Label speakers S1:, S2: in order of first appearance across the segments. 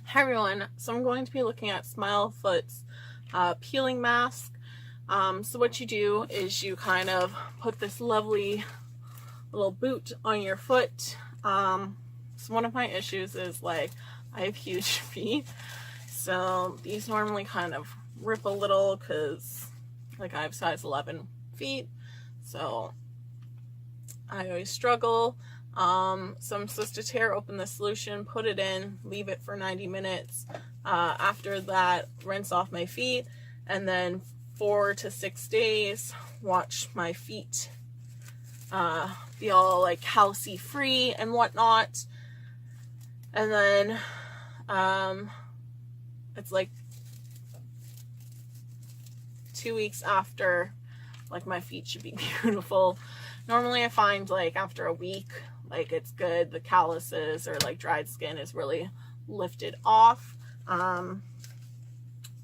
S1: Hi everyone, so I'm going to be looking at Smilefoot's peeling mask. So what you do is you kind of put this lovely little boot on your foot. So one of my issues is like I have huge feet, so these normally kind of rip a little because like I have size 11 feet, so I always struggle. So I'm supposed to tear open the solution, put it in, leave it for 90 minutes. After that, rinse off my feet, and then 4 to 6 days, watch my feet be all like calci free and whatnot. And then it's like 2 weeks after, like my feet should be beautiful. Normally I find like after a week, like it's good, the calluses or like dried skin is really lifted off.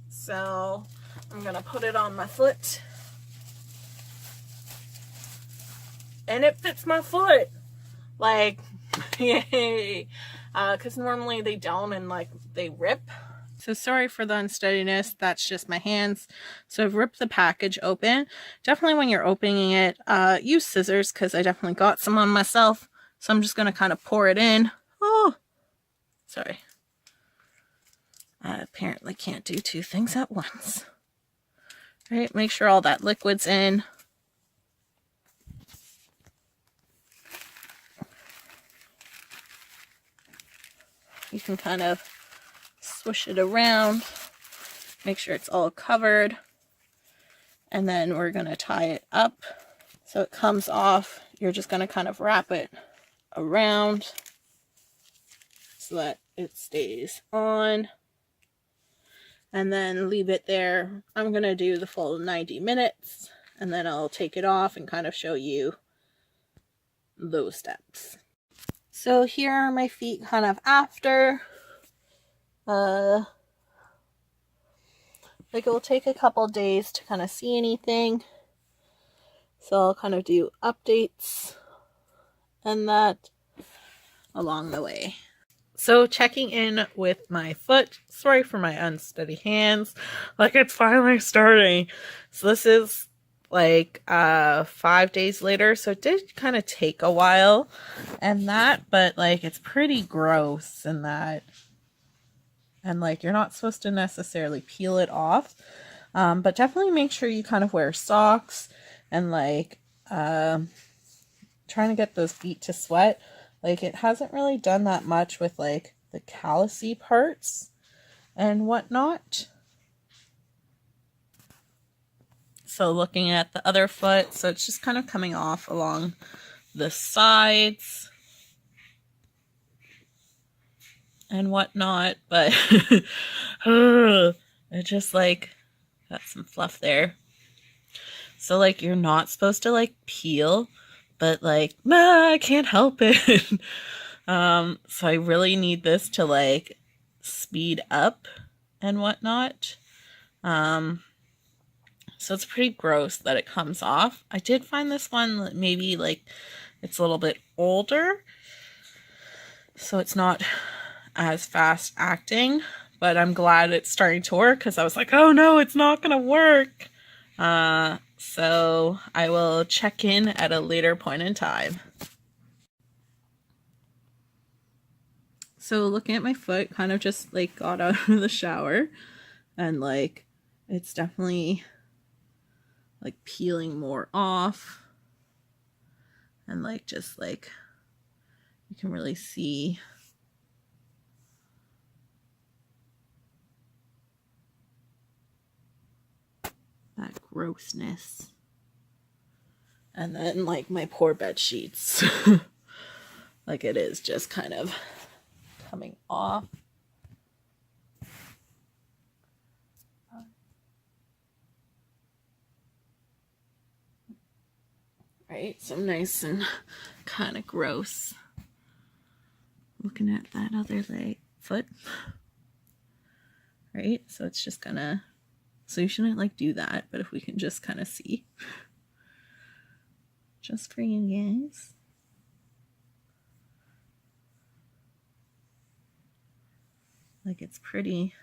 S1: So I'm gonna put it on my foot, and it fits my foot, like yay, because normally they don't, and like they rip. So sorry for the unsteadiness, that's just my hands. So I've ripped the package open. Definitely when you're opening it, use scissors because I definitely got some on myself. So I'm just going to kind of pour it in. Oh, sorry. I apparently can't do two things at once. All right, make sure all that liquid's in. You can kind of swish it around, make sure it's all covered, and then we're going to tie it up so it comes off. You're just going to kind of wrap it around so that it stays on, and then leave it there. I'm going to do the full 90 minutes, and then I'll take it off and kind of show you those steps. So here are my feet kind of after. Like it will take a couple days to kind of see anything, so I'll kind of do updates and that along the way. So checking in with my foot. Sorry for my unsteady hands, like it's finally starting. So this is like 5 days later, so it did kind of take a while and that, but like it's pretty gross and that. And like you're not supposed to necessarily peel it off, but definitely make sure you kind of wear socks and like trying to get those feet to sweat. Like it hasn't really done that much with like the callousy parts and whatnot. So looking at the other foot, so it's just kind of coming off along the sides and whatnot, but it just like got some fluff there. So like you're not supposed to like peel, but like I can't help it. So I really need this to like speed up and whatnot. So it's pretty gross that it comes off. I did find this one maybe like it's a little bit older, so it's not as fast acting, but I'm glad it's starting to work because I was like, oh no, it's not gonna work. So I will check in at a later point in time. So looking at my foot, kind of just like got out of the shower, and like it's definitely like peeling more off, and like just like you can really see that grossness. And then like my poor bed sheets, like it is just kind of coming off. Right, so nice and kind of gross. Looking at that other foot. Right, so it's just gonna, so you shouldn't like do that, but if we can just kind of see. Just for you guys. Like, it's pretty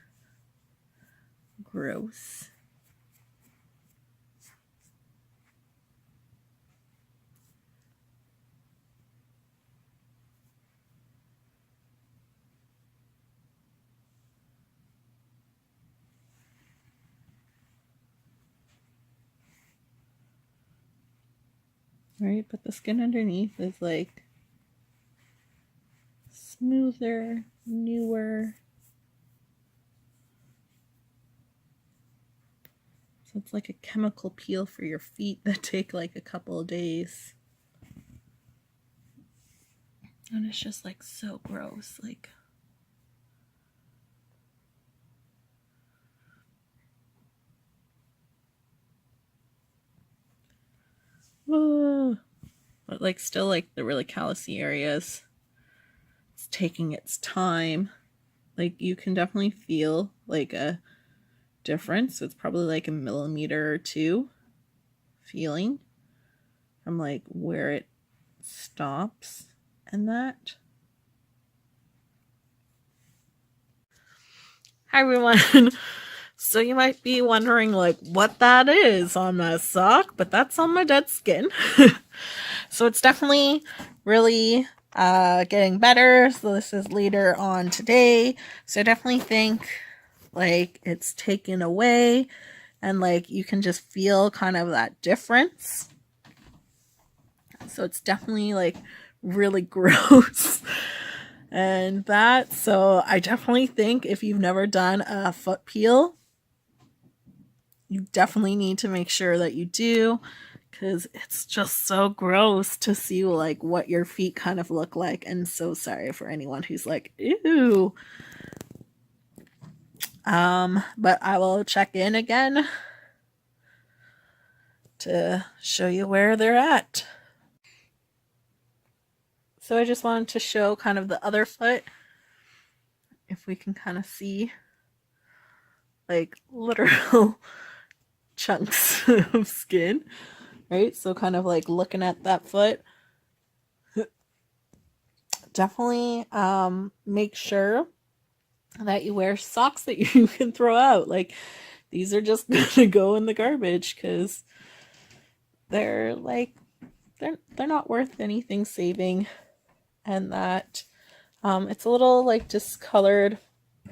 S1: gross. Right, but the skin underneath is like smoother, newer. So it's like a chemical peel for your feet that take like a couple of days. And it's just like so gross. Like, but like still like the really callousy areas, it's taking its time. Like, you can definitely feel like a difference. It's probably like a millimeter or two feeling from like where it stops and that. Hi everyone. So you might be wondering like what that is on my sock, but that's on my dead skin. So it's definitely really getting better. So this is later on today. So I definitely think like it's taken away and like you can just feel kind of that difference. So it's definitely like really gross. And that, so I definitely think if you've never done a foot peel, you definitely need to make sure that you do, because it's just so gross to see like what your feet kind of look like. And so sorry for anyone who's like, ew. But I will check in again to show you where they're at. So I just wanted to show kind of the other foot, if we can kind of see like literal chunks of skin, right? So kind of like looking at that foot, definitely make sure that you wear socks that you can throw out. Like, these are just gonna go in the garbage because they're like they're not worth anything saving. And that it's a little like discolored,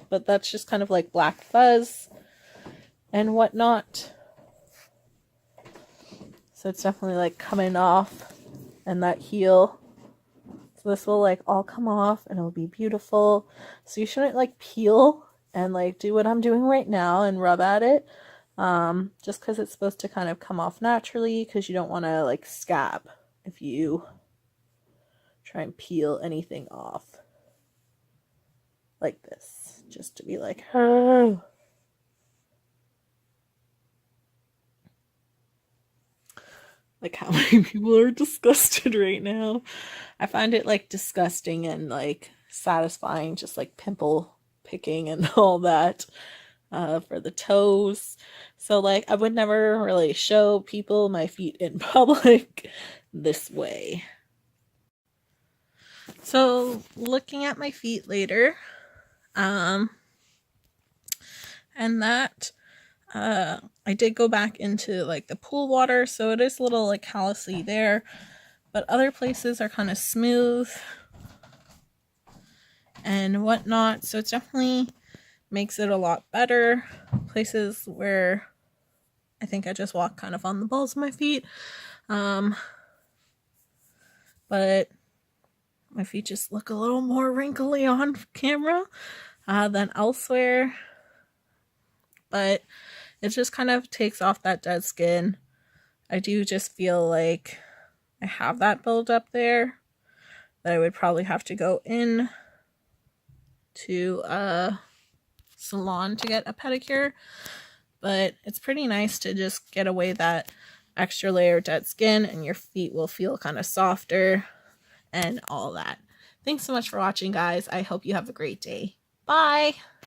S1: but that's just kind of like black fuzz and whatnot. So it's definitely like coming off, and that heel. So this will like all come off and it'll be beautiful. So you shouldn't like peel and like do what I'm doing right now and rub at it. Just because it's supposed to kind of come off naturally, because you don't want to like scab if you try and peel anything off like this, just to be like, oh. Like, how many people are disgusted right now? I find it like disgusting and like satisfying, just like pimple picking and all that for the toes. So like I would never really show people my feet in public this way. So looking at my feet later, and that I did go back into like the pool water, so it is a little like callousy there, but other places are kind of smooth and whatnot, so it definitely makes it a lot better. Places where I think I just walk kind of on the balls of my feet, but my feet just look a little more wrinkly on camera than elsewhere, but it just kind of takes off that dead skin. I do just feel like I have that buildup there, that I would probably have to go in to a salon to get a pedicure, but it's pretty nice to just get away that extra layer of dead skin, and your feet will feel kind of softer and all that. Thanks so much for watching, guys. I hope you have a great day. Bye!